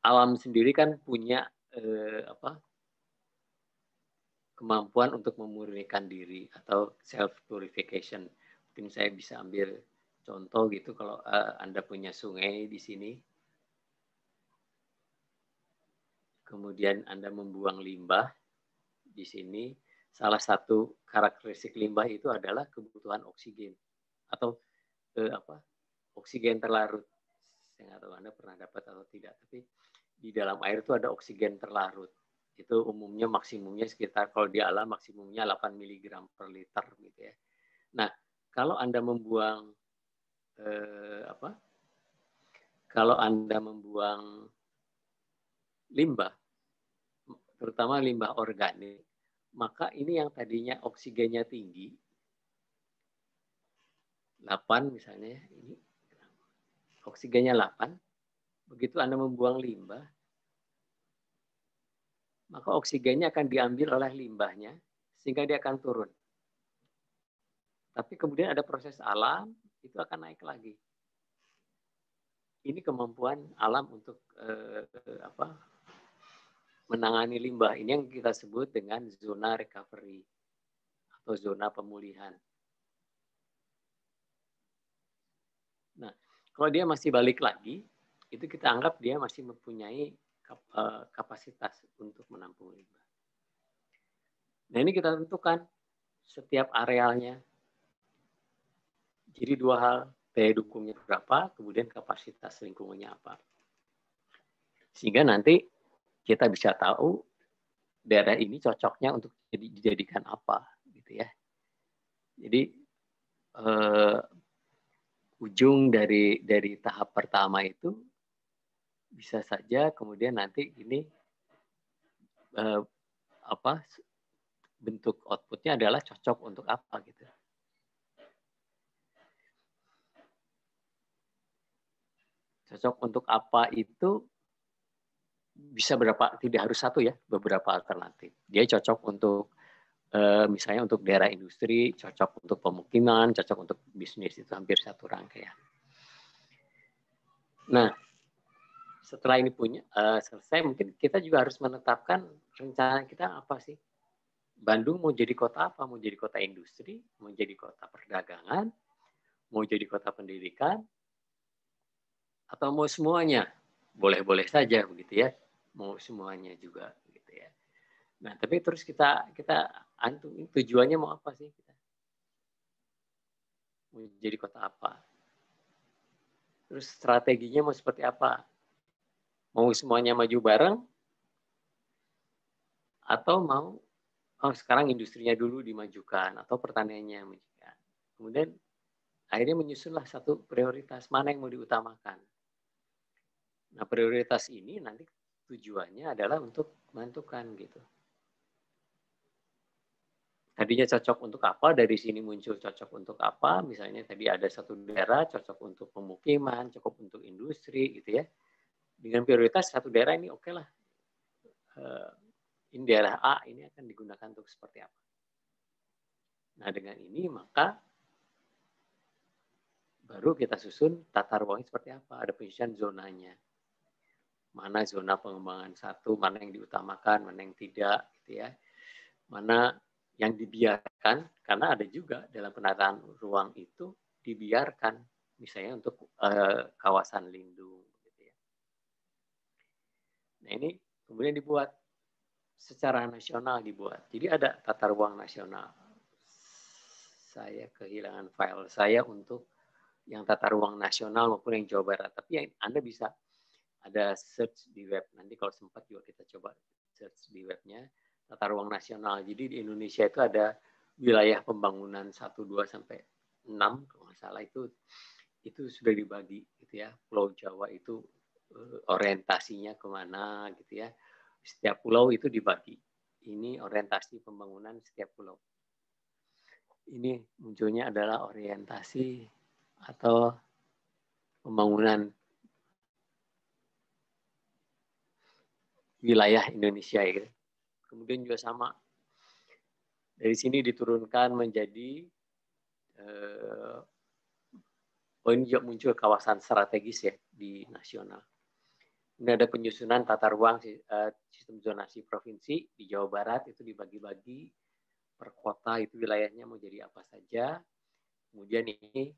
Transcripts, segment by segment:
alam sendiri kan punya kemampuan untuk memurnikan diri atau self purification. Mungkin saya bisa ambil contoh gitu, kalau Anda punya sungai di sini, kemudian Anda membuang limbah di sini, salah satu karakteristik limbah itu adalah kebutuhan oksigen atau oksigen terlarut. Saya nggak tahu Anda pernah dapat atau tidak, tapi di dalam air itu ada oksigen terlarut. Itu umumnya maksimumnya sekitar, kalau di alam maksimumnya 8 mg per liter gitu ya. Nah, kalau Anda membuang kalau Anda membuang limbah, terutama limbah organik, maka ini yang tadinya oksigennya tinggi, 8 misalnya, ini oksigennya 8, begitu Anda membuang limbah, maka oksigennya akan diambil oleh limbahnya, sehingga dia akan turun. Tapi kemudian ada proses alam, itu akan naik lagi. Ini kemampuan alam untuk menangani limbah. Ini yang kita sebut dengan zona recovery atau zona pemulihan. Nah, kalau dia masih balik lagi, itu kita anggap dia masih mempunyai kapasitas untuk menampung limbah. Nah, ini kita tentukan setiap arealnya. Jadi dua hal, daya dukungnya berapa, kemudian kapasitas lingkungannya apa. Sehingga nanti kita bisa tahu daerah ini cocoknya untuk dijadikan apa, gitu ya. Jadi ujung dari tahap pertama itu bisa saja kemudian nanti ini bentuk outputnya adalah cocok untuk apa gitu. Cocok untuk apa itu bisa tidak harus satu ya, beberapa alternatif. Dia cocok untuk misalnya untuk daerah industri, cocok untuk pemukiman, cocok untuk bisnis, itu hampir satu rangkaian. Nah, setelah ini selesai, mungkin kita juga harus menetapkan rencana kita apa sih. Bandung mau jadi kota apa? Mau jadi kota industri, mau jadi kota perdagangan, mau jadi kota pendidikan, atau mau semuanya? Boleh-boleh saja begitu ya. Mau semuanya juga gitu ya. Nah, tapi terus kita tujuannya mau apa sih kita? Mau jadi kota apa? Terus strateginya mau seperti apa? Mau semuanya maju bareng? Atau mau sekarang industrinya dulu dimajukan atau pertaniannya dimajukan. Kemudian akhirnya menyusunlah satu prioritas mana yang mau diutamakan. Nah, prioritas ini nanti tujuannya adalah untuk menentukan gitu. Tadinya cocok untuk apa, dari sini muncul cocok untuk apa, misalnya tadi ada satu daerah cocok untuk pemukiman, cocok untuk industri gitu ya. Dengan prioritas satu daerah ini oke lah. Ini daerah A ini akan digunakan untuk seperti apa. Nah, dengan ini maka baru kita susun tata ruangnya seperti apa, ada penyusunan zonanya. Mana zona pengembangan satu, mana yang diutamakan, mana yang tidak gitu ya. Mana yang dibiarkan, karena ada juga dalam penataan ruang itu dibiarkan, misalnya untuk kawasan lindung. Gitu ya. Nah, ini kemudian dibuat secara nasional dibuat. Jadi ada tata ruang nasional. Saya kehilangan file saya untuk yang tata ruang nasional maupun yang Jawa Barat. Tapi yang Anda bisa ada search di web. Nanti kalau sempat juga kita coba search di webnya. Tata ruang nasional. Jadi di Indonesia itu ada wilayah pembangunan 1, 2, sampai 6. Kalau nggak salah itu sudah dibagi. Gitu ya. Pulau Jawa itu orientasinya kemana gitu ya. Setiap pulau itu dibagi. Ini orientasi pembangunan setiap pulau. Ini munculnya adalah orientasi atau pembangunan wilayah Indonesia ya. Kemudian juga sama dari sini diturunkan menjadi ini juga muncul kawasan strategis ya di nasional. Ini ada penyusunan tata ruang sistem zonasi provinsi di Jawa Barat, itu dibagi-bagi per kota, itu wilayahnya mau jadi apa saja. Kemudian ini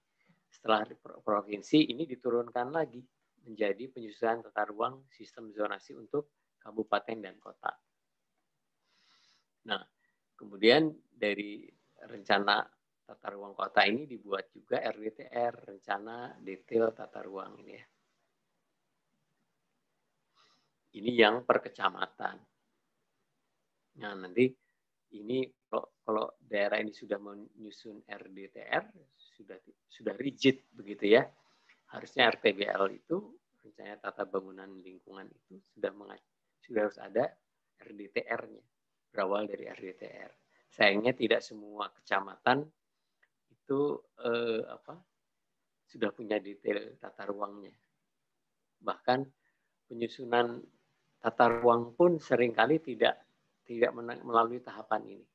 setelah provinsi ini diturunkan lagi menjadi penyusunan tata ruang sistem zonasi untuk kabupaten dan kota. Nah, kemudian dari rencana tata ruang kota ini dibuat juga RDTR, rencana detail tata ruang ini ya. Ini yang per kecamatan. Nah, nanti ini kalau daerah ini sudah menyusun RDTR, sudah rigid begitu ya. Harusnya RTBL itu, rencana tata bangunan lingkungan itu sudah harus ada RDTR-nya, berawal dari RDTR. Sayangnya tidak semua kecamatan itu sudah punya detail tata ruangnya. Bahkan penyusunan tata ruang pun seringkali tidak melalui tahapan ini.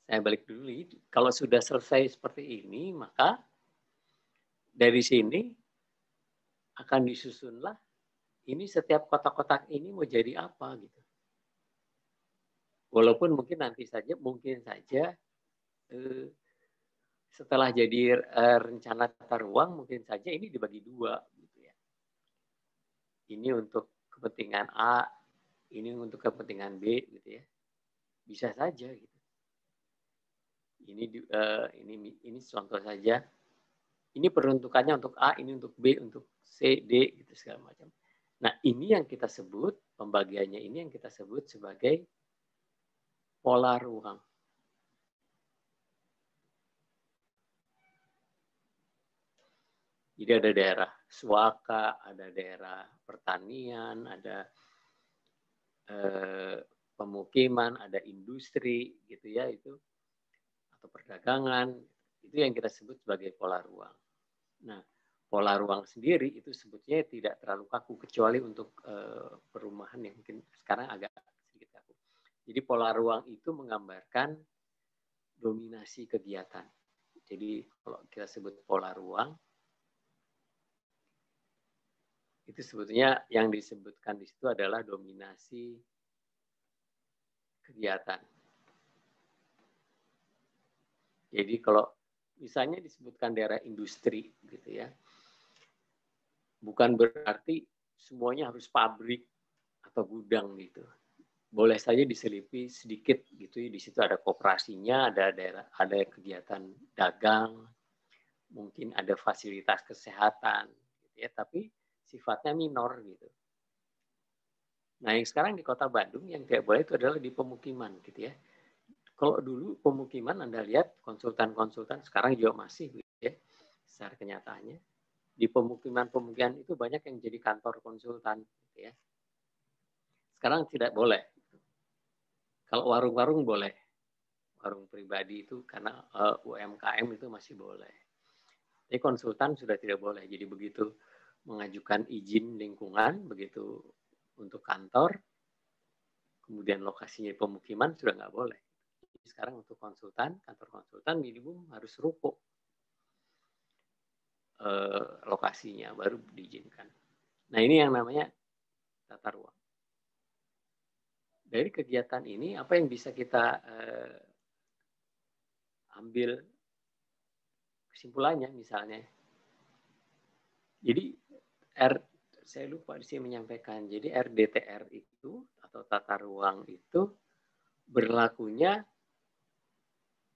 Saya balik dulu, kalau sudah selesai seperti ini, maka dari sini akan disusunlah ini setiap kotak-kotak ini mau jadi apa gitu. Walaupun mungkin saja setelah jadi rencana tata ruang mungkin saja ini dibagi dua gitu ya. Ini untuk kepentingan A, ini untuk kepentingan B gitu ya. Bisa saja gitu. Ini contoh saja. Ini peruntukannya untuk A, ini untuk B, untuk C, D gitu segala macam. Nah, ini yang kita sebut pembagiannya ini yang kita sebut sebagai pola ruang. Jadi ada daerah swaka, ada daerah pertanian, ada pemukiman, ada industri gitu ya itu, atau perdagangan, itu yang kita sebut sebagai pola ruang. Nah, pola ruang sendiri itu sebetulnya tidak terlalu kaku kecuali untuk perumahan yang mungkin sekarang agak sedikit kaku. Jadi pola ruang itu menggambarkan dominasi kegiatan. Jadi kalau kita sebut pola ruang, itu sebetulnya yang disebutkan di situ adalah dominasi kegiatan. Jadi kalau misalnya disebutkan daerah industri gitu ya, bukan berarti semuanya harus pabrik atau gudang gitu. Boleh saja diselipi sedikit gitu, di situ ada koperasinya, ada kegiatan dagang, mungkin ada fasilitas kesehatan gitu ya, tapi sifatnya minor gitu. Nah, yang sekarang di Kota Bandung yang tidak boleh itu adalah di pemukiman gitu ya. Kalau dulu pemukiman Anda lihat konsultan-konsultan sekarang juga masih gitu ya, secara kenyataannya di pemukiman itu banyak yang jadi kantor konsultan gitu ya. Sekarang tidak boleh. Kalau warung-warung boleh. Warung pribadi itu karena UMKM itu masih boleh. Tapi konsultan sudah tidak boleh. Jadi begitu mengajukan izin lingkungan, begitu untuk kantor, kemudian lokasinya pemukiman sudah nggak boleh. Jadi sekarang untuk konsultan, kantor konsultan minimum harus ruko lokasinya baru diizinkan. Nah ini yang namanya tata ruang. Dari kegiatan ini apa yang bisa kita ambil kesimpulannya misalnya. Jadi saya lupa di sini menyampaikan. Jadi RDTR itu atau tata ruang itu berlakunya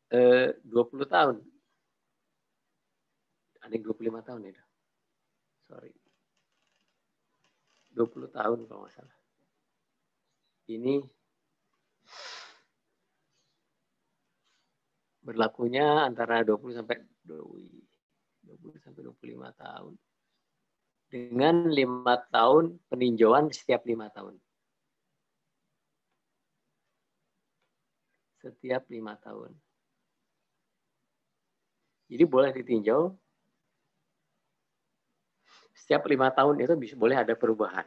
20 tahun. Ada yang 25 tahun ya. Sorry. 20 tahun kalau nggak salah. Ini berlakunya antara 20 sampai 25 tahun. Dengan 5 tahun peninjauan setiap 5 tahun. Setiap 5 tahun. Jadi boleh ditinjau setiap 5 tahun itu boleh ada perubahan.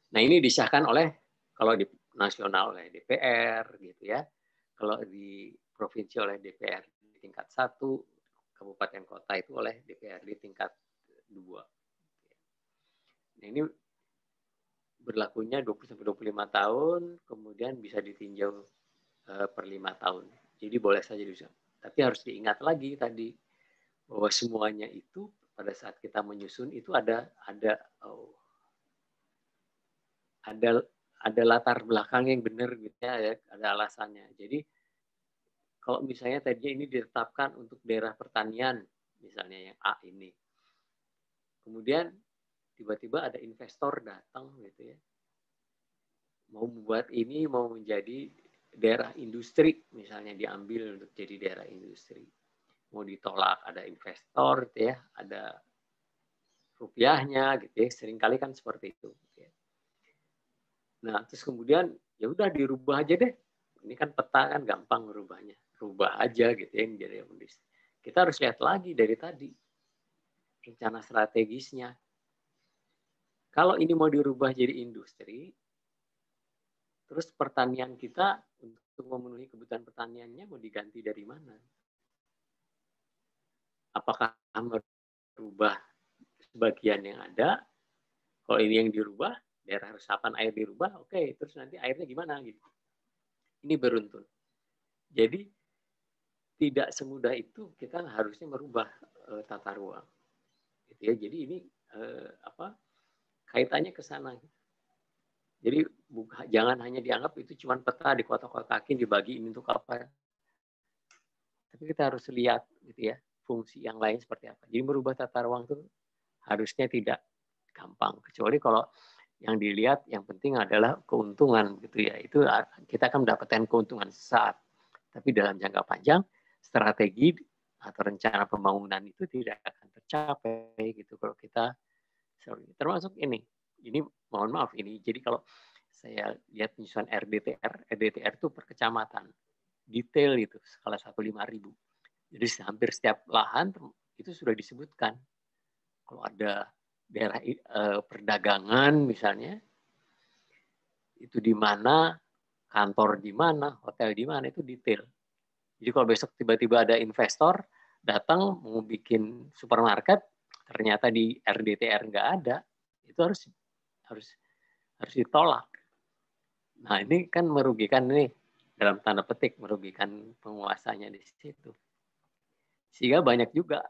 Nah ini disahkan oleh, kalau di nasional oleh DPR gitu ya. Kalau di provinsi oleh DPR di tingkat 1, kabupaten kota itu oleh DPR di tingkat 2 berlakunya 20-25 tahun, kemudian bisa ditinjau per 5 tahun. Jadi boleh saja bisa. Tapi harus diingat lagi tadi bahwa semuanya itu pada saat kita menyusun itu ada latar belakang yang benar gitu ya, ada alasannya. Jadi kalau misalnya tadinya ini ditetapkan untuk daerah pertanian, misalnya yang A ini, kemudian tiba-tiba ada investor datang gitu ya, mau membuat ini mau menjadi daerah industri, misalnya diambil untuk jadi daerah industri, mau ditolak, ada investor gitu ya, ada rupiahnya gitu ya, seringkali kan seperti itu. Gitu ya. Nah terus kemudian ya udah dirubah aja deh, ini kan peta kan gampang merubahnya, rubah aja gitu ya menjadi industri. Kita harus lihat lagi dari tadi rencana strategisnya. Kalau ini mau dirubah jadi industri, terus pertanian kita untuk memenuhi kebutuhan pertaniannya mau diganti dari mana? Apakah merubah sebagian yang ada? Kalau ini yang dirubah, daerah resapan air dirubah, oke. Terus nanti airnya gimana gitu? Ini beruntun. Jadi tidak semudah itu kita harusnya merubah tata ruang. Gitu ya. Jadi ini kaitannya ke sana. Jadi jangan hanya dianggap itu cuma peta di kotak-kotakin dibagi ini untuk apa. Tapi kita harus lihat gitu ya, fungsi yang lain seperti apa. Jadi merubah tata ruang itu harusnya tidak gampang. Kecuali kalau yang dilihat yang penting adalah keuntungan gitu ya. Itu kita akan mendapatkan keuntungan sesaat. Tapi dalam jangka panjang strategi atau rencana pembangunan itu tidak akan tercapai gitu kalau kita termasuk ini mohon maaf ini. Jadi kalau saya lihat penyusunan RDTR itu per kecamatan, detail itu skala 1/5000. Jadi hampir setiap lahan itu sudah disebutkan. Kalau ada daerah perdagangan misalnya, itu di mana, kantor di mana, hotel di mana, itu detail. Jadi kalau besok tiba-tiba ada investor datang mau bikin supermarket, ternyata di RDTR nggak ada, itu harus ditolak. Nah ini kan merugikan nih, dalam tanda petik merugikan penguasanya di situ. Sehingga banyak juga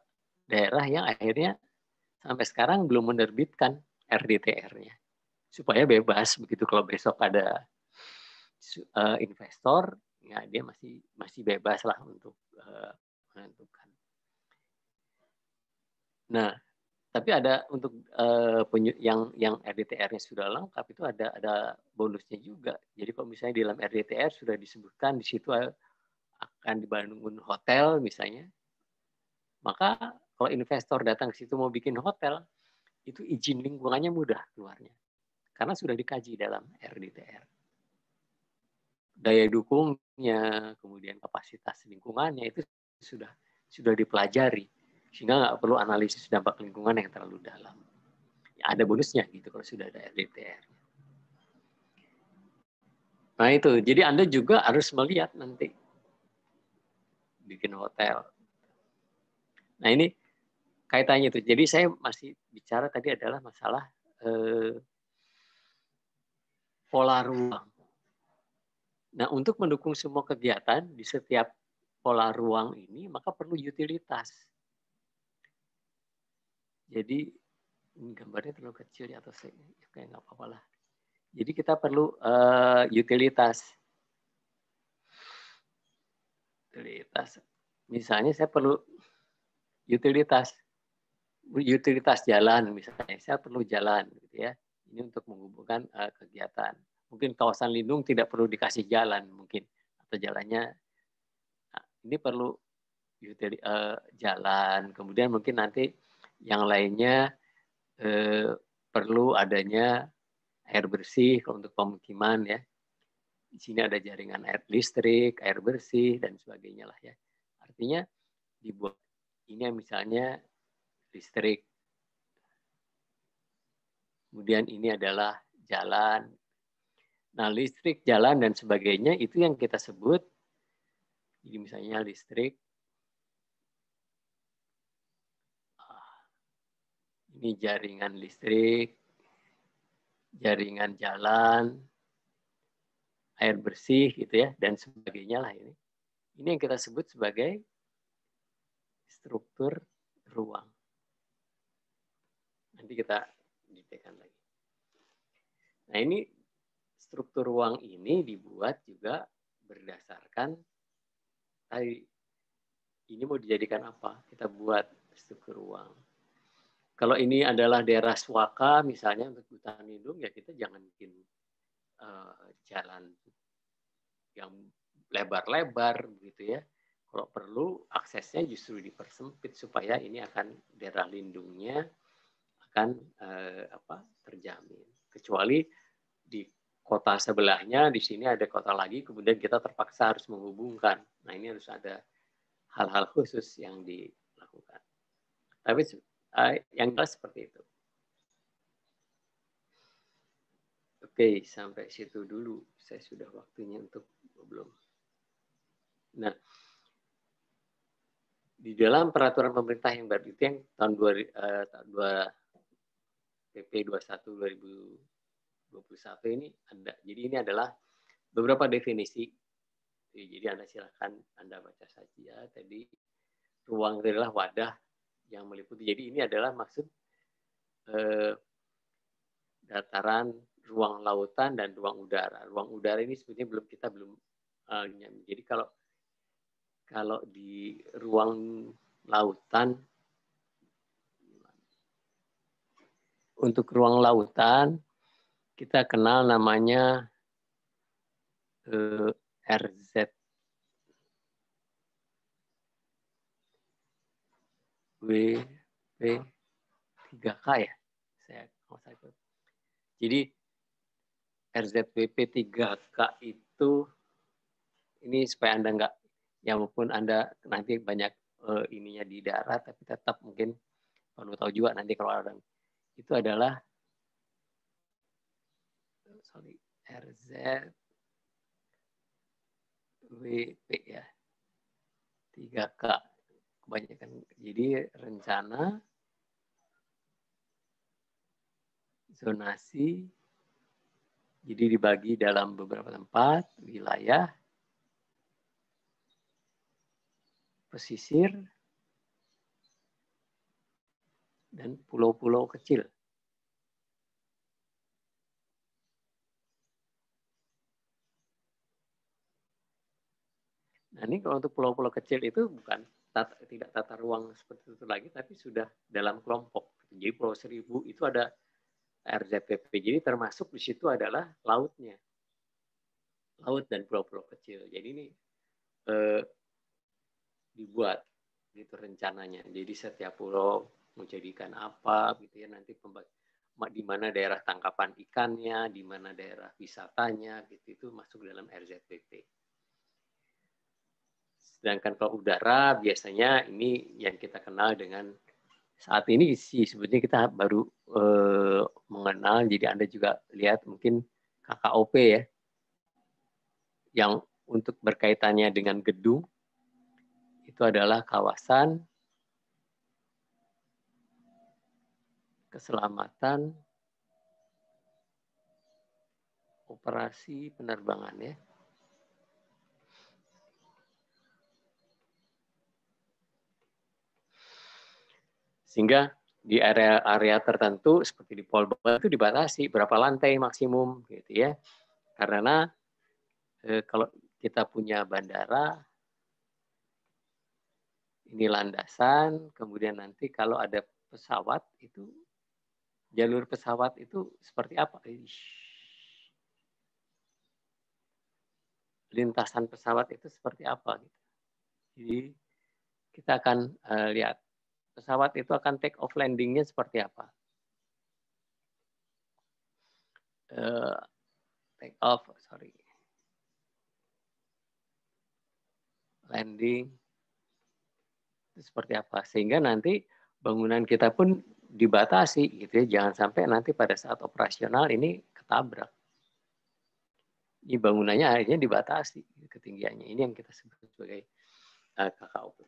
daerah yang akhirnya sampai sekarang belum menerbitkan RDTR-nya. Supaya bebas begitu kalau besok ada investor, ya dia masih bebas lah untuk menentukan. Nah, tapi ada untuk yang RDTR-nya sudah lengkap itu ada bonusnya juga. Jadi kalau misalnya di dalam RDTR sudah disebutkan di situ akan dibangun hotel misalnya, maka kalau investor datang ke situ mau bikin hotel, itu izin lingkungannya mudah keluarnya. Karena sudah dikaji dalam RDTR. Daya dukungnya, kemudian kapasitas lingkungannya itu sudah dipelajari. Sehingga nggak perlu analisis dampak lingkungan yang terlalu dalam. Ya, ada bonusnya gitu kalau sudah ada RDTR. Nah itu, jadi Anda juga harus melihat nanti bikin hotel. Nah ini kaitannya itu. Jadi saya masih bicara tadi adalah masalah pola ruang. Nah untuk mendukung semua kegiatan di setiap pola ruang ini, maka perlu utilitas. Jadi gambarnya terlalu kecil ya, atau kayak nggak apa-apa lah. Jadi kita perlu utilitas. Misalnya saya perlu utilitas jalan misalnya. Saya perlu jalan gitu ya. Ini untuk menghubungkan kegiatan. Mungkin kawasan lindung tidak perlu dikasih jalan mungkin, atau jalannya ini perlu jalan. Kemudian mungkin nanti yang lainnya perlu adanya air bersih untuk pemukiman ya. Di sini ada jaringan air listrik, air bersih dan sebagainya lah ya. Artinya dibuat ini misalnya listrik. Kemudian ini adalah jalan. Nah, listrik, jalan dan sebagainya itu yang kita sebut. Jadi misalnya listrik. Ini jaringan listrik. jaringan jalan, air bersih gitu ya, dan sebagainya lah ini. Ini yang kita sebut sebagai struktur ruang. Nanti kita detailkan lagi. Nah ini struktur ruang ini dibuat juga berdasarkan tadi ini mau dijadikan apa? Kita buat struktur ruang. Kalau ini adalah daerah swaka misalnya untuk hutan lindung ya kita jangan bikin jalan yang lebar-lebar begitu ya. Kalau perlu aksesnya justru dipersempit supaya ini akan daerah lindungnya akan terjamin. Kecuali di kota sebelahnya, di sini ada kota lagi, kemudian kita terpaksa harus menghubungkan. Nah ini harus ada hal-hal khusus yang dilakukan. Tapi yang jelas seperti itu. Oke, sampai situ dulu. Saya sudah waktunya untuk belum. Nah, di dalam peraturan pemerintah yang baru itu yang tahun 2 PP 21 2021 ini ada. Jadi ini adalah beberapa definisi. Jadi Anda silakan Anda baca saja. Tadi ruang itu adalah wadah yang meliputi. Jadi ini adalah maksud dataran, ruang lautan dan ruang udara. Ruang udara ini sebetulnya kita belum jadi kalau di ruang lautan, untuk ruang lautan kita kenal namanya RZWP 3K ya. Jadi RZWP 3K itu ini supaya Anda nggak, ya walaupun Anda nanti banyak ininya di darat, tapi tetap mungkin perlu tahu juga nanti kalau ada itu adalah RZWP ya 3K kebanyakan. Jadi rencana zonasi, jadi dibagi dalam beberapa tempat, wilayah, pesisir, dan pulau-pulau kecil. Nah ini kalau untuk pulau-pulau kecil itu bukan tidak tata ruang seperti itu lagi, tapi sudah dalam kelompok. Jadi Pulau Seribu itu ada RZPP, jadi termasuk di situ adalah lautnya. Laut dan pulau-pulau kecil. Jadi ini dibuat gitu rencananya. Jadi setiap pulau mau jadikan apa gitu ya, nanti di mana daerah tangkapan ikannya, di mana daerah wisatanya gitu, itu masuk dalam RZPP. Sedangkan kalau udara biasanya ini yang kita kenal dengan saat ini sih sebetulnya kita baru mengenal, jadi Anda juga lihat mungkin KKOP ya, yang untuk berkaitannya dengan gedung itu adalah kawasan keselamatan operasi penerbangan ya. Sehingga di area-area tertentu seperti di Polban itu dibatasi berapa lantai maksimum gitu ya. Karena kalau kita punya bandara ini landasan, kemudian nanti kalau ada pesawat itu jalur pesawat itu seperti apa? Lintasan pesawat itu seperti apa gitu. Jadi kita akan lihat pesawat itu akan take off landingnya seperti apa. Take off, landing itu seperti apa, sehingga nanti bangunan kita pun dibatasi gitu ya, jangan sampai nanti pada saat operasional ini ketabrak. Ini bangunannya akhirnya dibatasi ketinggiannya, ini yang kita sebut sebagai KKOP.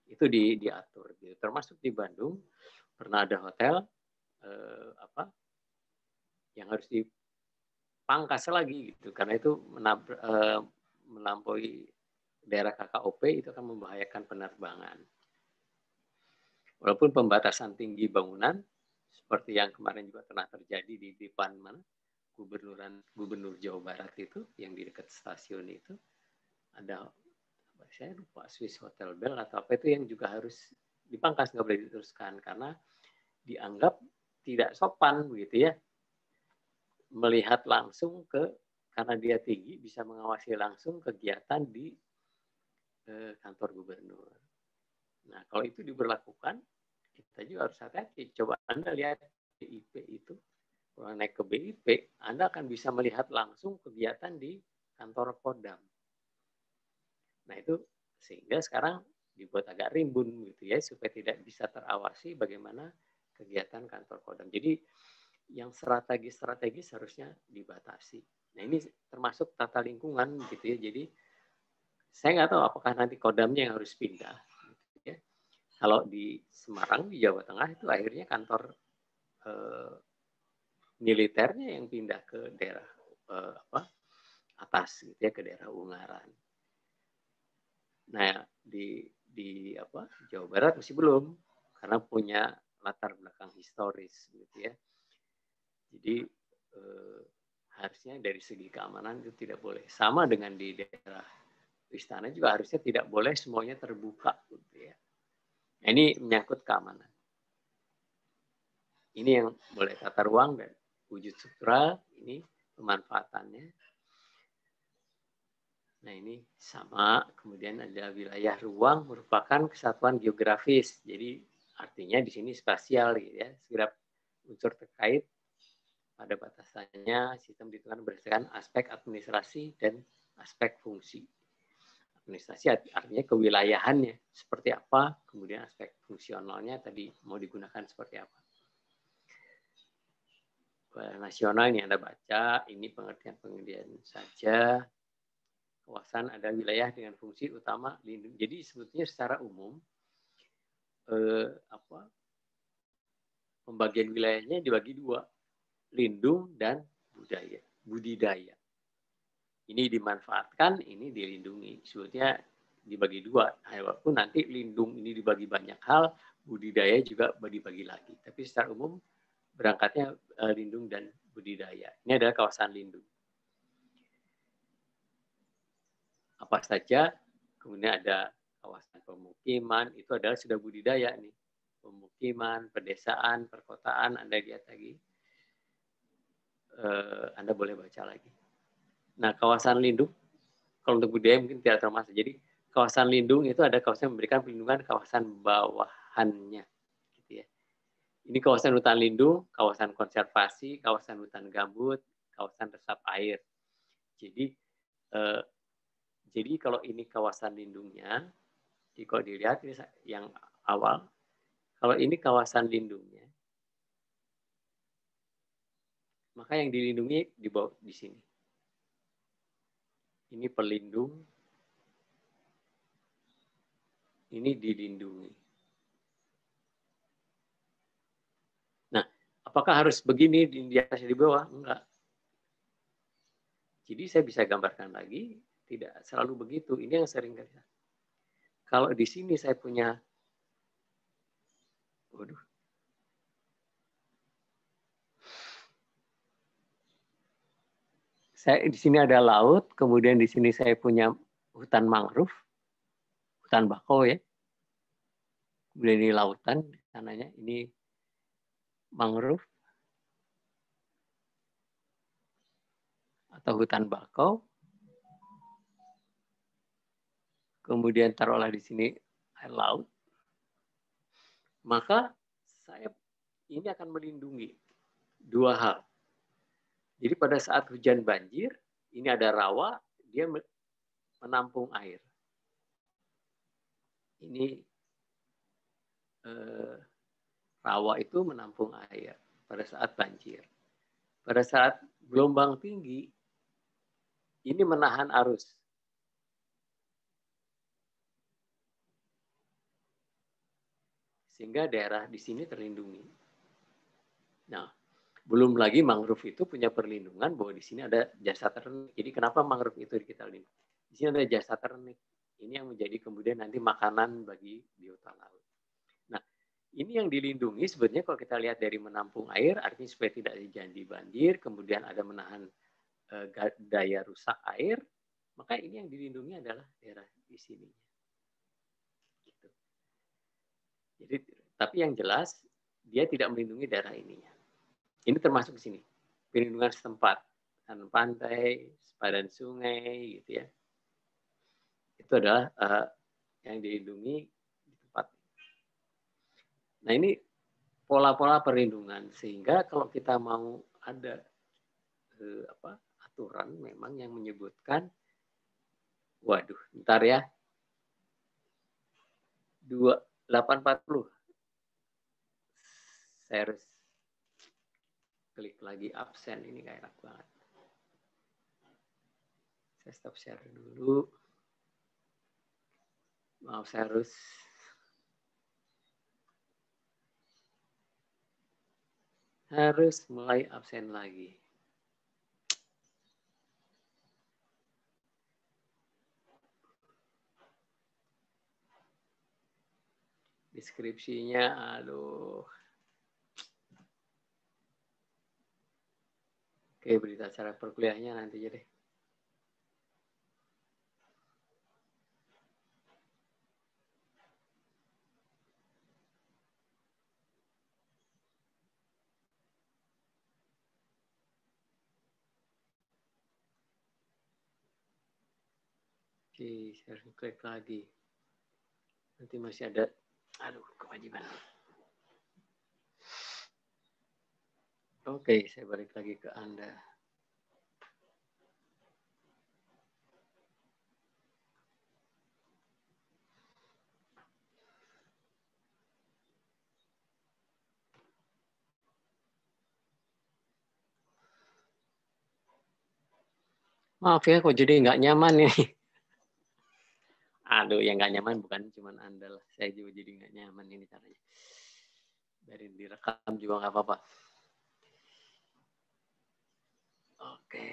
Itu diatur gitu. Termasuk di Bandung pernah ada hotel yang harus dipangkas lagi gitu, karena itu melampaui daerah KKOP itu akan membahayakan penerbangan. Walaupun pembatasan tinggi bangunan seperti yang kemarin juga pernah terjadi di depan Gubernur Jawa Barat itu yang di dekat stasiun itu ada, saya lupa, Swiss Hotel Bell atau apa itu, yang juga harus dipangkas, nggak boleh diteruskan karena dianggap tidak sopan begitu ya, melihat langsung karena dia tinggi bisa mengawasi langsung kegiatan di kantor gubernur. Nah, kalau itu diberlakukan, kita juga harus hati-hati. Coba Anda lihat BIP itu, kalau naik ke BIP, Anda akan bisa melihat langsung kegiatan di kantor Kodam. Nah, itu sehingga sekarang dibuat agak rimbun gitu ya, supaya tidak bisa terawasi bagaimana kegiatan kantor Kodam. Jadi, yang strategis harusnya dibatasi. Nah, ini termasuk tata lingkungan gitu ya. Jadi, saya nggak tahu apakah nanti Kodamnya yang harus pindah. Gitu ya. Kalau di Semarang, di Jawa Tengah itu akhirnya kantor militernya yang pindah ke daerah atas gitu ya, ke daerah Ungaran. Nah, di Jawa Barat masih belum, karena punya latar belakang historis gitu ya. Jadi harusnya dari segi keamanan itu tidak boleh. Sama dengan di daerah istana juga harusnya tidak boleh semuanya terbuka gitu ya. Nah, ini menyangkut keamanan. Ini yang boleh tata ruang dan wujud struktural, ini pemanfaatannya. Nah, ini sama. Kemudian ada wilayah ruang merupakan kesatuan geografis. Jadi artinya di sini spasial gitu ya. Segala unsur terkait pada batasannya sistem ditentukan berdasarkan aspek administrasi dan aspek fungsi. Administrasi artinya kewilayahannya seperti apa, kemudian aspek fungsionalnya tadi mau digunakan seperti apa. Nasional ini Anda baca, ini pengertian saja. Kawasan ada wilayah dengan fungsi utama lindung. Jadi sebetulnya secara umum pembagian wilayahnya dibagi dua, lindung dan budidaya. Ini dimanfaatkan, ini dilindungi. Sebetulnya dibagi dua. Walaupun nanti lindung ini dibagi banyak hal, budidaya juga dibagi lagi. Tapi secara umum berangkatnya lindung dan budidaya. Ini adalah kawasan lindung. Apa saja? Kemudian ada kawasan pemukiman, itu adalah sudah budidaya nih. Pemukiman, pedesaan, perkotaan, Anda lihat lagi. Anda boleh baca lagi. Nah, kawasan lindung, kalau untuk budaya mungkin tidak termasuk. Jadi, kawasan lindung itu ada kawasan yang memberikan perlindungan kawasan bawahannya. Gitu ya. Ini kawasan hutan lindung, kawasan konservasi, kawasan hutan gambut, kawasan resap air. Jadi kalau ini kawasan lindungnya, kalau dilihat ini yang awal, kalau ini kawasan lindungnya, maka yang dilindungi di bawah di sini. Ini pelindung, ini dilindungi. Nah, apakah harus begini di atas di bawah? Enggak. Jadi saya bisa gambarkan lagi, tidak selalu begitu. Ini yang sering terjadi. Kalau di sini saya punya, di sini ada laut, kemudian di sini saya punya hutan mangrove, hutan bakau ya. Kemudian ini lautan, sananya ini mangrove atau hutan bakau. Kemudian taruhlah di sini air laut. Maka saya ini akan melindungi dua hal. Jadi pada saat hujan banjir, ini ada rawa, dia menampung air. Ini rawa itu menampung air pada saat banjir. Pada saat gelombang tinggi, ini menahan arus. Sehingga daerah di sini terlindungi. Nah, Belum lagi mangrove itu punya perlindungan bahwa di sini ada jasa ternik. Jadi kenapa mangrove itu kita lindungi? Di sini ada jasa ternik. Ini yang menjadi kemudian nanti makanan bagi biota laut. Nah, ini yang dilindungi sebenarnya kalau kita lihat dari menampung air, artinya supaya tidak terjadi banjir, kemudian ada menahan daya rusak air, maka ini yang dilindungi adalah daerah di sini. Gitu. Jadi, tapi yang jelas dia tidak melindungi daerah ininya. Ini termasuk di sini perlindungan setempat, pantai, sepadan sungai, gitu ya. Itu adalah yang dilindungi di tempat. Nah ini pola-pola perlindungan sehingga kalau kita mau ada aturan memang yang menyebutkan, waduh, ntar ya, 840. Saya harus klik lagi absen, ini gak enak banget. Saya stop share dulu. Maaf, saya harus mulai absen lagi. Deskripsinya, aduh. Oke, berita acara perkuliahannya nanti aja deh. Oke, saya harus klik lagi. Nanti masih ada, aduh, kewajiban. Oke, saya balik lagi ke Anda. Maaf ya, kok jadi nggak nyaman nih. Aduh, yang nggak nyaman bukan cuma Anda lah. Saya juga jadi nggak nyaman ini caranya. Dari direkam juga nggak apa-apa. Oke.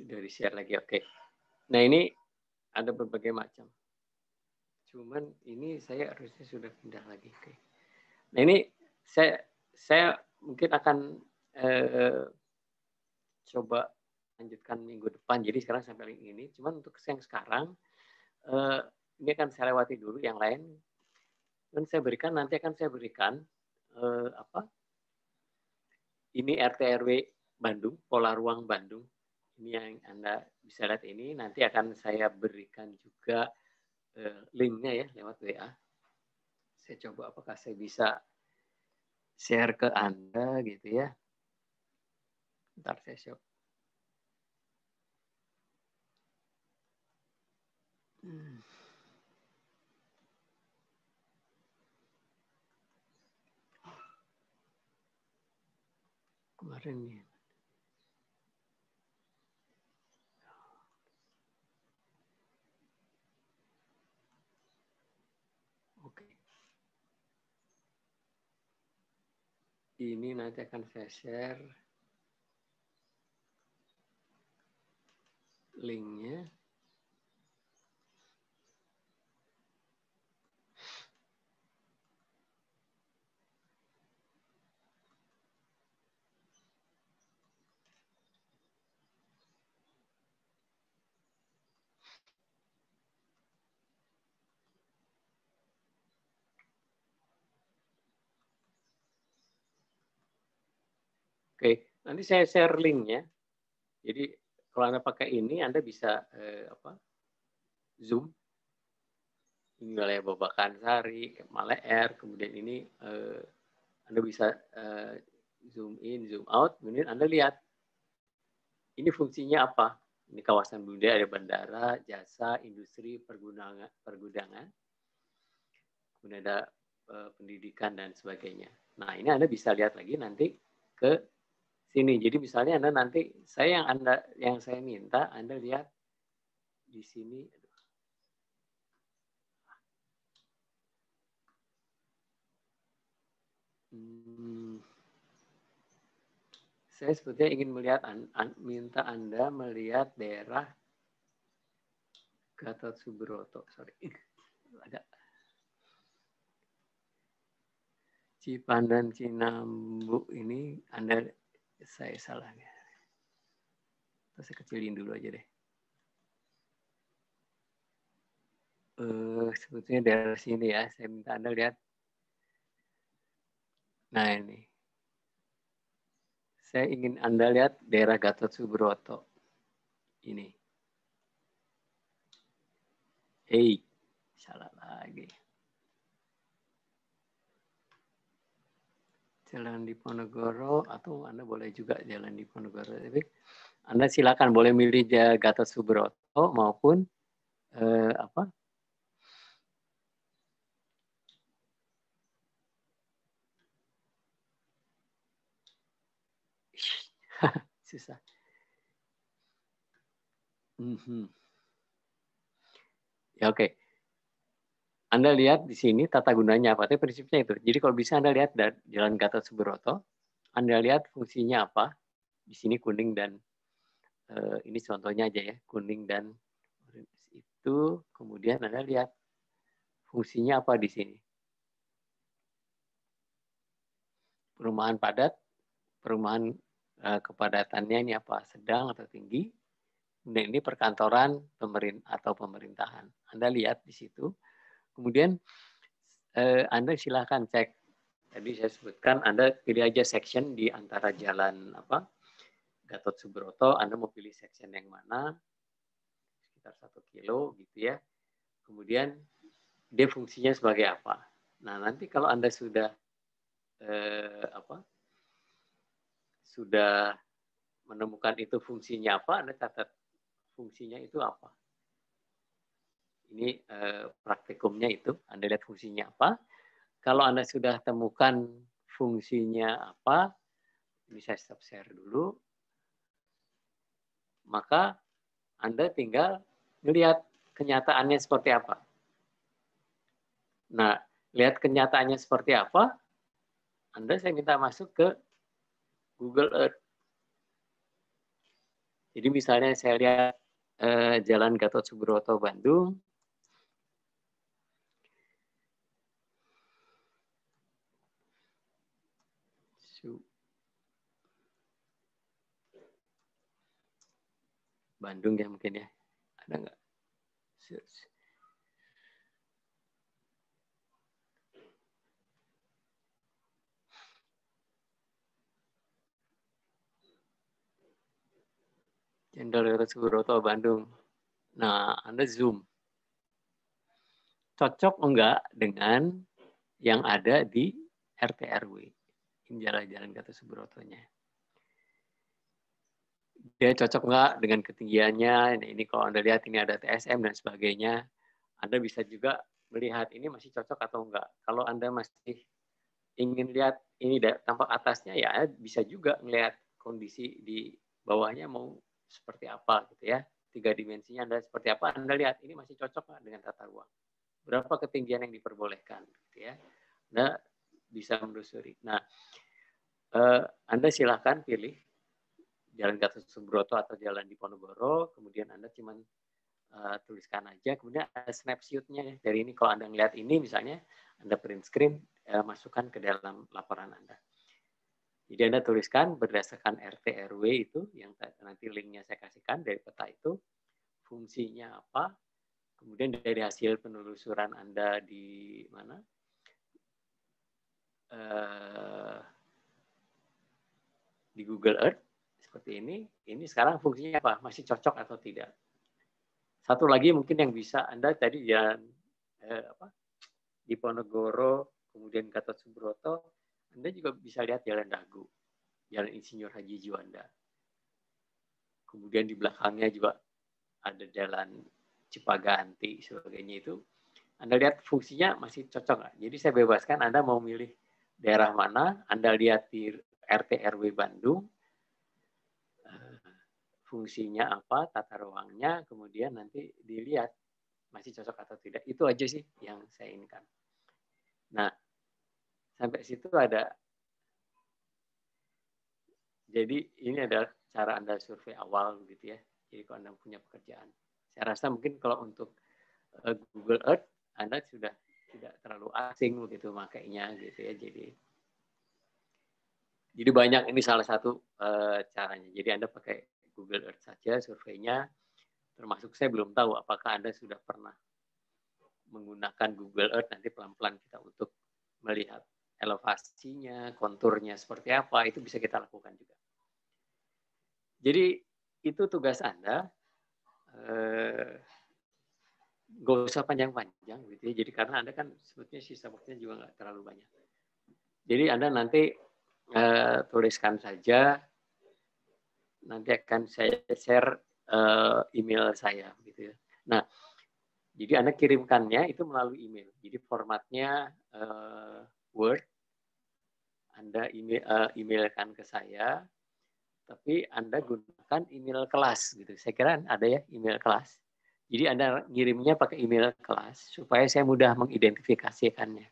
Sudah di-share lagi, oke. Nah ini ada berbagai macam. Cuman ini saya harusnya sudah pindah lagi. Oke. Nah ini saya mungkin akan coba lanjutkan minggu depan. Jadi sekarang sampai ini. Cuman untuk yang sekarang, ini akan saya lewati dulu yang lain. Dan saya berikan, nanti akan saya berikan ini RT RW Bandung, pola ruang Bandung. Ini yang Anda bisa lihat ini. Nanti akan saya berikan juga linknya ya lewat WA. Saya coba apakah saya bisa share ke Anda gitu ya. Ntar saya show. Kemarin nih. Oke. Ini nanti akan saya share linknya. Oke, nanti saya share linknya. Jadi kalau Anda pakai ini, Anda bisa Zoom. Ini wilayah Babakan Sari, Maleer, kemudian ini Anda bisa zoom in, zoom out, kemudian Anda lihat ini fungsinya apa. Ini kawasan budaya, ada bandara, jasa, industri, pergudangan. Kemudian ada pendidikan dan sebagainya. Nah, ini Anda bisa lihat lagi nanti ke sini. Jadi misalnya Anda nanti yang saya minta Anda lihat di sini. Saya sebetulnya ingin minta Anda melihat daerah Gatot Subroto. Sorry, ada Cipandan Cinambu ini saya salah. Saya kecilin dulu aja deh. Sebetulnya daerah sini ya, saya minta Anda lihat. Nah ini. Saya ingin Anda lihat daerah Gatot Subroto. Ini. Salah lagi. Jalan Diponegoro, atau Anda boleh juga jalan Diponegoro. Tapi Anda silakan boleh milih Gatot Subroto maupun apa? Susah. Ya oke. Anda lihat di sini tata gunanya apa? Tapi prinsipnya itu. Jadi kalau bisa Anda lihat Jalan Gatot Subroto, Anda lihat fungsinya apa? Di sini kuning dan ini contohnya aja ya, kuning dan itu. Kemudian Anda lihat fungsinya apa di sini? Perumahan padat, perumahan kepadatannya ini apa? Sedang atau tinggi? Kemudian ini perkantoran atau pemerintahan. Anda lihat di situ. Kemudian Anda silahkan cek. Tadi saya sebutkan Anda pilih aja section di antara jalan Gatot Subroto. Anda mau pilih section yang mana? Sekitar 1 kilo gitu ya. Kemudian dia fungsinya sebagai apa? Nah nanti kalau Anda sudah sudah menemukan itu fungsinya apa, Anda catat fungsinya itu apa. Ini praktikumnya itu, Anda lihat fungsinya apa. Kalau Anda sudah temukan fungsinya apa, ini saya stop share dulu, maka Anda tinggal melihat kenyataannya seperti apa. Nah, lihat kenyataannya seperti apa, saya minta masuk ke Google Earth. Jadi misalnya saya lihat Jalan Gatot Subroto Bandung. Bandung ya mungkin ya. Ada nggak? Search. Jenderal Gatot Subroto Bandung. Nah, Anda zoom. Cocok enggak dengan yang ada di RT RW? Ini jalan-jalan Gatot Subrotonya. Dia cocok enggak dengan ketinggiannya? Ini kalau Anda lihat ini ada TSM dan sebagainya. Anda bisa juga melihat ini masih cocok atau enggak. Kalau Anda masih ingin lihat ini tampak atasnya, ya bisa juga melihat kondisi di bawahnya mau seperti apa gitu ya. 3 dimensinya Anda seperti apa, Anda lihat ini masih cocok nggak dengan tata ruang. Berapa ketinggian yang diperbolehkan gitu ya. Anda bisa menelusuri. Nah, Anda silahkan pilih Jalan Gatot Subroto atau Jalan Diponegoro, kemudian Anda cuman tuliskan aja, kemudian ada snapshot-nya dari ini. Kalau Anda ngelihat ini misalnya, Anda print screen, masukkan ke dalam laporan Anda. Jadi Anda tuliskan berdasarkan RT RW itu, yang nanti linknya saya kasihkan dari peta itu, fungsinya apa, kemudian dari hasil penelusuran Anda di mana, di Google Earth, seperti ini sekarang fungsinya apa, masih cocok atau tidak. Satu lagi mungkin yang bisa Anda tadi jalan Diponegoro, kemudian Gatot Subroto, Anda juga bisa lihat Jalan Dagu, Jalan Insinyur Haji Juanda. Kemudian di belakangnya juga ada Jalan Cipaganti, sebagainya itu. Anda lihat fungsinya masih cocok nggak? Jadi saya bebaskan Anda mau milih daerah mana, Anda lihat di RT RW Bandung, fungsinya apa, tata ruangnya, kemudian nanti dilihat masih cocok atau tidak. Itu aja sih yang saya inginkan. Nah, sampai situ ada. Jadi ini adalah cara Anda survei awal gitu ya. Jadi kalau Anda punya pekerjaan. Saya rasa mungkin kalau untuk Google Earth Anda sudah tidak terlalu asing begitu makainya gitu ya. Jadi banyak, ini salah satu caranya. Jadi Anda pakai Google Earth saja surveinya. Termasuk saya belum tahu apakah Anda sudah pernah menggunakan Google Earth, nanti pelan-pelan kita untuk melihat elevasinya, konturnya seperti apa, itu bisa kita lakukan juga. Jadi itu tugas Anda. Gak usah panjang-panjang gitu ya. Jadi karena Anda kan sebetulnya sisa waktunya juga nggak terlalu banyak. Jadi Anda nanti tuliskan saja, nanti akan saya share email saya gitu ya. Nah, jadi Anda kirimkannya itu melalui email. Jadi formatnya Word, Anda emailkan ke saya, tapi Anda gunakan email kelas gitu. Saya kira ada ya email kelas. Jadi Anda ngirimnya pakai email kelas supaya saya mudah mengidentifikasikannya.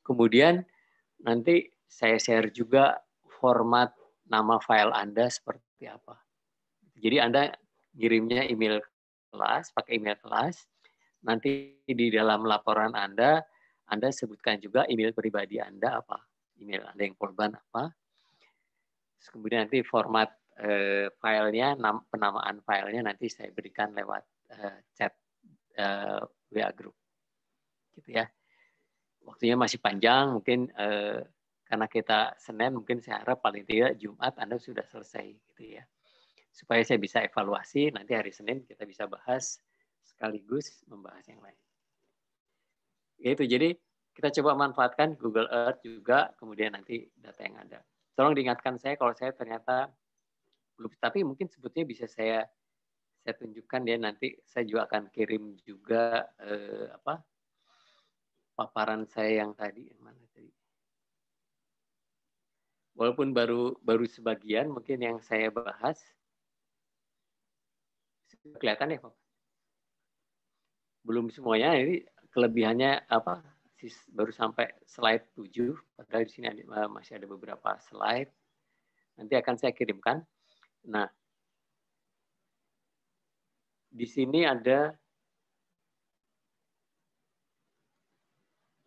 Kemudian nanti saya share juga format nama file Anda seperti apa. Jadi Anda ngirimnya email kelas, pakai email kelas. Nanti di dalam laporan Anda sebutkan juga email pribadi Anda apa. Email Anda yang korban apa. Kemudian nanti format filenya, penamaan filenya nanti saya berikan lewat chat WA Group. Gitu ya. Waktunya masih panjang, mungkin karena kita Senin, mungkin saya harap paling tidak Jumat Anda sudah selesai gitu ya. Supaya saya bisa evaluasi, nanti hari Senin kita bisa bahas sekaligus membahas yang lain. Itu jadi kita coba manfaatkan Google Earth juga, kemudian nanti data yang ada. Tolong diingatkan saya kalau saya ternyata belum, tapi mungkin sebetulnya bisa saya tunjukkan ya, nanti saya juga akan kirim juga paparan saya yang tadi, mana tadi. Walaupun baru sebagian mungkin yang saya bahas, kelihatan ya Pak. Belum semuanya, ini kelebihannya apa? Baru sampai slide 7, padahal di sini masih ada beberapa slide. Nanti akan saya kirimkan. Nah, di sini ada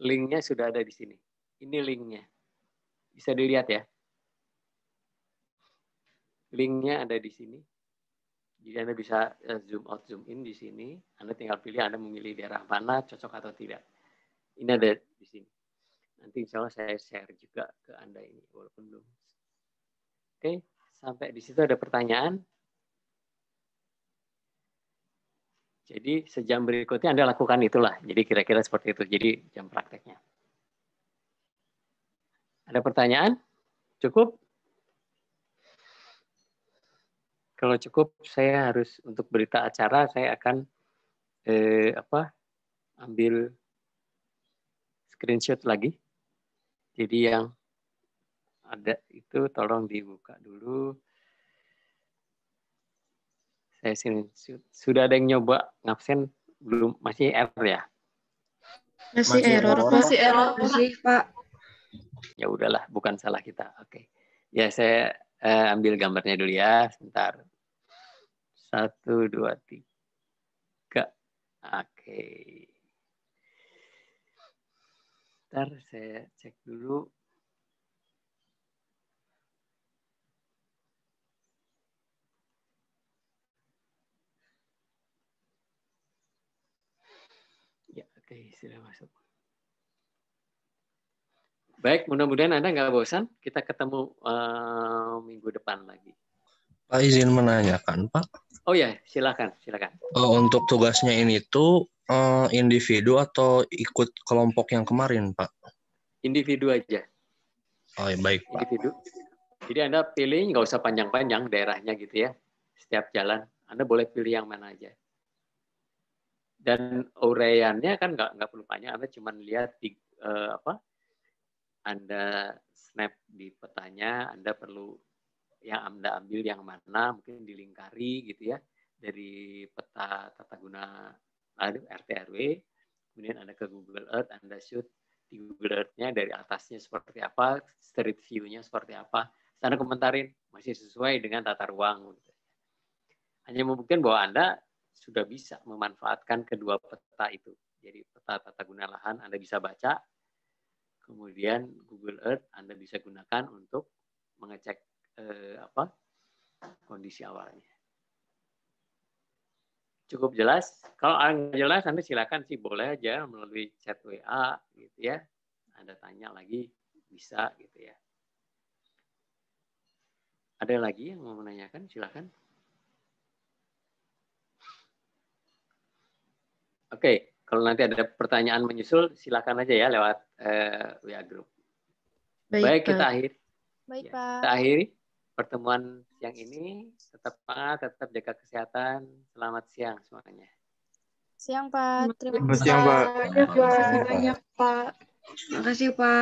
linknya, sudah ada di sini. Ini linknya. Bisa dilihat ya. Linknya ada di sini. Jadi Anda bisa zoom out, zoom in di sini. Anda tinggal pilih Anda memilih daerah mana, cocok atau tidak. Ini ada di sini. Nanti insya Allah saya share juga ke Anda ini, walaupun belum. Oke, sampai di situ ada pertanyaan. Jadi sejam berikutnya Anda lakukan itulah. Jadi kira-kira seperti itu. Jadi jam prakteknya. Ada pertanyaan? Cukup? Kalau cukup, saya harus untuk berita acara, saya akan ambil screenshot lagi. Jadi yang ada itu tolong dibuka dulu. Saya screenshot. Sudah ada yang nyoba ngabsen? Belum, masih error ya? Masih error, Pak. Ya udahlah, bukan salah kita. Oke. Ya, saya ambil gambarnya dulu ya, sebentar. 1, 2, 3. Oke. Ntar saya cek dulu. Ya, oke, sudah masuk. Baik, mudah-mudahan Anda nggak bosan. Kita ketemu minggu depan lagi. Pak, izin menanyakan, Pak. Oh ya, silakan. Untuk tugasnya ini tuh individu atau ikut kelompok yang kemarin, Pak? Individu aja. Oh ya, baik, Pak. Individu. Jadi Anda pilih, nggak usah panjang-panjang daerahnya gitu ya. Setiap jalan, Anda boleh pilih yang mana aja. Dan uraiannya kan nggak perlu banyak, Anda cuma lihat di Anda snap di petanya, Anda perlu yang Anda ambil yang mana, mungkin dilingkari gitu ya, dari peta tata guna RT RW, kemudian Anda ke Google Earth, Anda shoot di Google Earth-nya dari atasnya seperti apa, street view-nya seperti apa, Anda komentarin masih sesuai dengan tata ruang. Hanya membuktikan bahwa Anda sudah bisa memanfaatkan kedua peta itu. Jadi peta tata guna lahan Anda bisa baca, kemudian Google Earth Anda bisa gunakan untuk mengecek kondisi awalnya. Cukup jelas? Kalau nggak jelas, Anda silakan sih boleh aja melalui chat WA gitu ya. Anda tanya lagi bisa gitu ya. Ada lagi yang mau menanyakan? Silakan. Oke, kalau nanti ada pertanyaan menyusul, silakan aja ya lewat WA Group. Baik, kita akhiri. Baik, ya, Pak. Kita akhiri pertemuan siang ini. Tetap semangat, tetap jaga kesehatan. Selamat siang semuanya. Siang, Pak. Terima kasih. kasih. Banyak, Pak. Terima kasih, Pak.